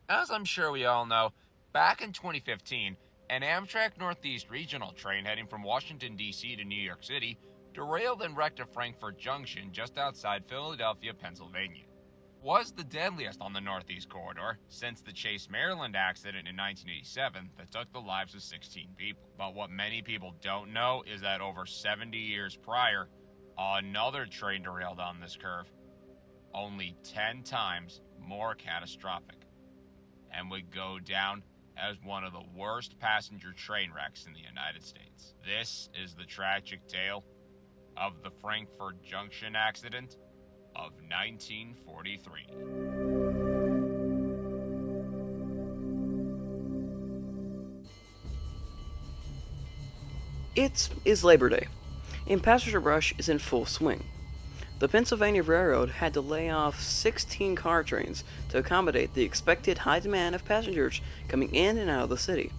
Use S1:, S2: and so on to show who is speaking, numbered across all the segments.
S1: As I'm sure we all know, back in 2015, an Amtrak Northeast regional train heading from Washington, D.C. to New York City derailed and wrecked at Frankford Junction just outside Philadelphia, Pennsylvania. It was the deadliest on the Northeast corridor since the Chase, Maryland accident in 1987 that took the lives of 16 people. But what many people don't know is that over 70 years prior, another train derailed on this curve, only 10 times more catastrophic, and would go down as one of the worst passenger train wrecks in the United States. This is the tragic tale of the Frankford Junction accident of 1943.
S2: It is Labor Day, and passenger rush is in full swing. The Pennsylvania Railroad had to lay off 16 car trains to accommodate the expected high demand of passengers coming in and out of the city.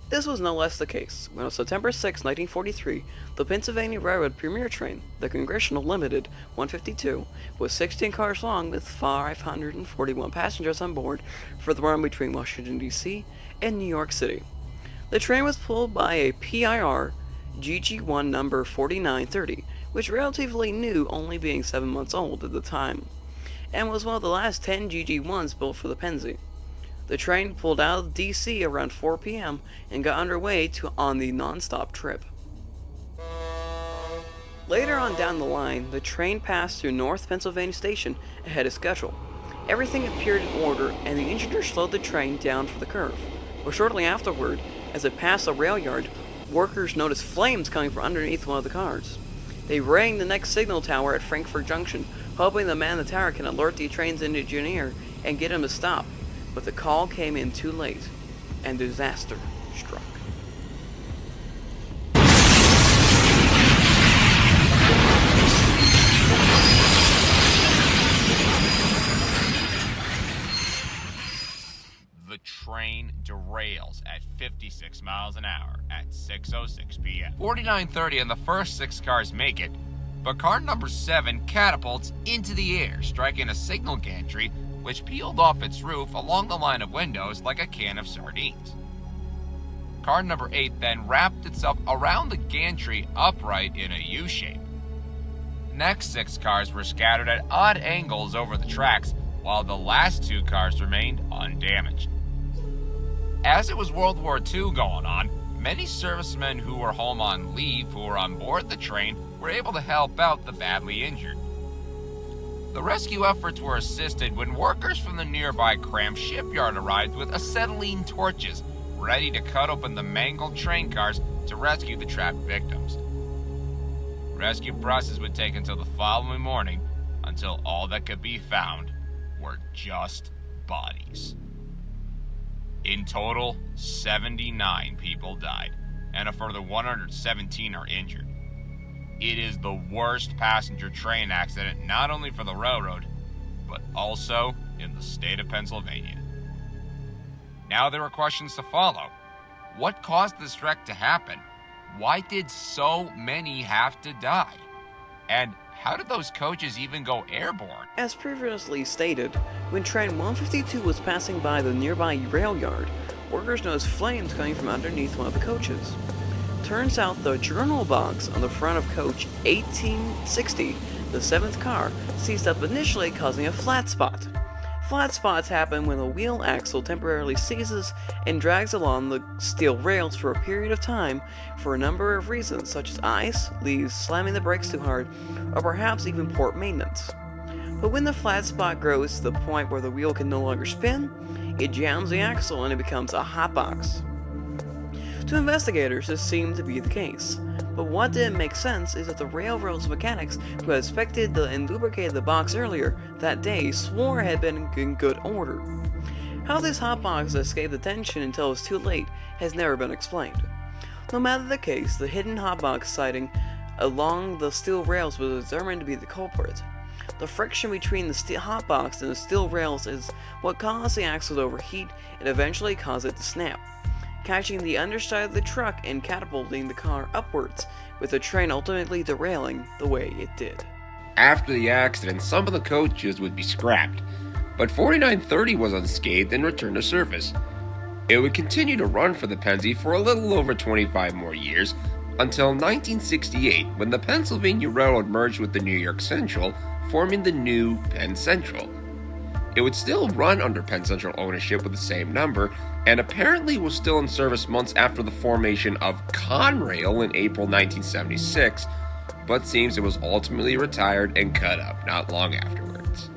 S2: This was no less the case when on September 6, 1943, the Pennsylvania Railroad premier train, the Congressional Limited 152, was 16 cars long with 541 passengers on board for the run between Washington, D.C. and New York City. The train was pulled by a PIR GG1 number 4930, which relatively new, only being 7 months old at the time, and was one of the last 10 GG1s built for the Pennsy. The train pulled out of D.C. around 4 p.m. and got underway on the non-stop trip. Later on down the line, the train passed through North Pennsylvania Station ahead of schedule. Everything appeared in order, and the engineer slowed the train down for the curve. But shortly afterward, as it passed the rail yard, workers noticed flames coming from underneath one of the cars. They rang the next signal tower at Frankford Junction, hoping the man in the tower can alert the train's engineer and get him to stop. But the call came in too late, and disaster struck.
S1: The train derails at 56 miles an hour at 6:06 p.m. 49:30 and the first 6 cars make it, but car number 7 catapults into the air, striking a signal gantry which peeled off its roof along the line of windows like a can of sardines. Car number 8 then wrapped itself around the gantry upright in a U-shape. The next 6 cars were scattered at odd angles over the tracks, while the last 2 cars remained undamaged. As it was World War II going on, many servicemen who were home on leave who were on board the train were able to help out the badly injured. The rescue efforts were assisted when workers from the nearby Cram shipyard arrived with acetylene torches, ready to cut open the mangled train cars to rescue the trapped victims. The rescue process would take until the following morning, until all that could be found were just bodies. In total, 79 people died, and a further 117 are injured. It is the worst passenger train accident not only for the railroad, but also in the state of Pennsylvania. Now there are questions to follow. What caused this wreck to happen? Why did so many have to die? And how did those coaches even go airborne?
S2: As previously stated, when train 152 was passing by the nearby rail yard, workers noticed flames coming from underneath one of the coaches. Turns out the journal box on the front of coach 1860, the 7th car, seized up initially, causing a flat spot. Flat spots happen when the wheel axle temporarily seizes and drags along the steel rails for a period of time for a number of reasons, such as ice, leaves, slamming the brakes too hard, or perhaps even poor maintenance. But when the flat spot grows to the point where the wheel can no longer spin, it jams the axle and it becomes a hot box. To investigators, this seemed to be the case, but what didn't make sense is that the railroad's mechanics who had inspected and lubricated the box earlier that day swore it had been in good order. How this hot box escaped attention until it was too late has never been explained. No matter the case, the hidden hot box sighting along the steel rails was determined to be the culprit. The friction between the steel hot box and the steel rails is what caused the axle to overheat and eventually caused it to snap, catching the underside of the truck and catapulting the car upwards, with the train ultimately derailing the way it did.
S1: After the accident, some of the coaches would be scrapped.
S3: but 4930 was unscathed and returned to service. It would continue to run for the Pennsy for a little over 25 more years, until 1968, when the Pennsylvania Railroad merged with the New York Central, forming the new Penn Central. It would still run under Penn Central ownership with the same number, and apparently was still in service months after the formation of Conrail in April 1976, but seems it was ultimately retired and cut up not long afterwards.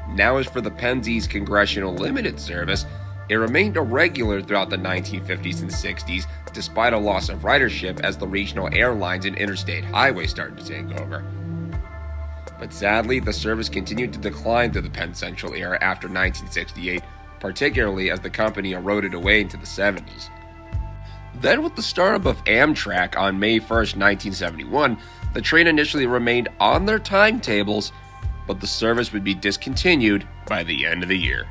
S3: Now as for the Pensy's Congressional Limited service, it remained irregular throughout the 1950s and 60s, despite a loss of ridership as the regional airlines and interstate highways started to take over. But sadly, the service continued to decline through the Penn Central era after 1968, particularly as the company eroded away into the 70s. Then with the startup of Amtrak on May 1st, 1971, the train initially remained on their timetables, but the service would be discontinued by the end of the year.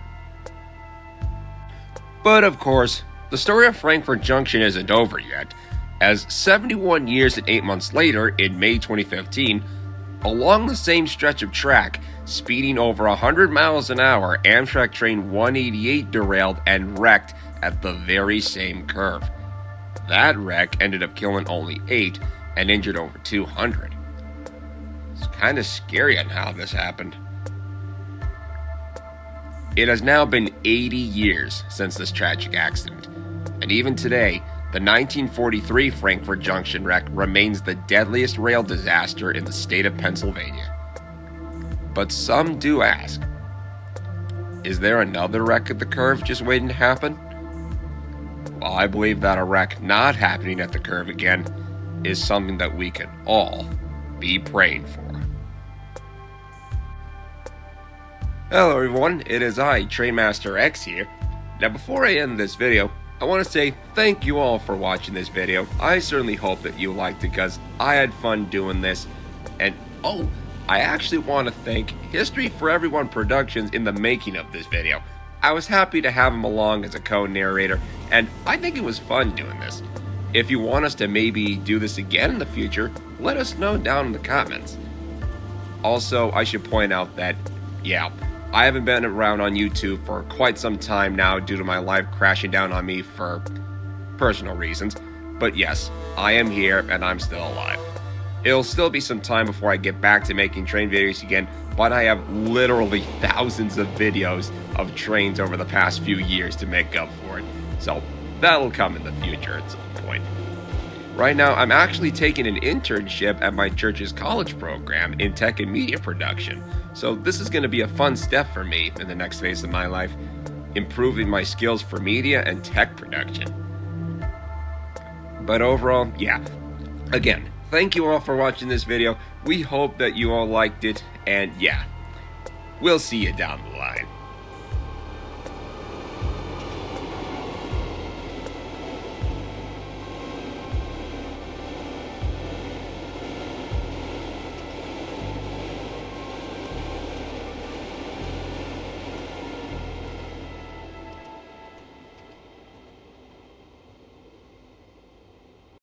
S3: But of course, the story of Frankford Junction isn't over yet, as 71 years and 8 months later, in May 2015, along the same stretch of track, speeding over 100 miles an hour, Amtrak train 188 derailed and wrecked at the very same curve. That wreck ended up killing only 8 and injured over 200. It's kind of scary on how this happened. It has now been 80 years since this tragic accident, and even today, the 1943 Frankford Junction wreck remains the deadliest rail disaster in the state of Pennsylvania. But some do ask, is there another wreck at the curve just waiting to happen? Well, I believe that a wreck not happening at the curve again is something that we can all be praying for. Hello everyone, it is I, Trainmaster X here. Now before I end this video, I want to say thank you all for watching this video. I certainly hope that you liked it because I had fun doing this. And I actually want to thank History for Everyone Productions in the making of this video. I was happy to have him along as a co-narrator, and I think it was fun doing this. If you want us to maybe do this again in the future, let us know down in the comments. Also, I should point out that, I haven't been around on YouTube for quite some time now due to my life crashing down on me for personal reasons. But yes, I am here and I'm still alive. It'll still be some time before I get back to making train videos again, but I have literally thousands of videos of trains over the past few years to make up for it. So that'll come in the future at some point. Right now, I'm actually taking an internship at my church's college program in tech and media production. So this is going to be a fun step for me in the next phase of my life, improving my skills for media and tech production. But overall, again, thank you all for watching this video. We hope that you all liked it, and we'll see you down the line.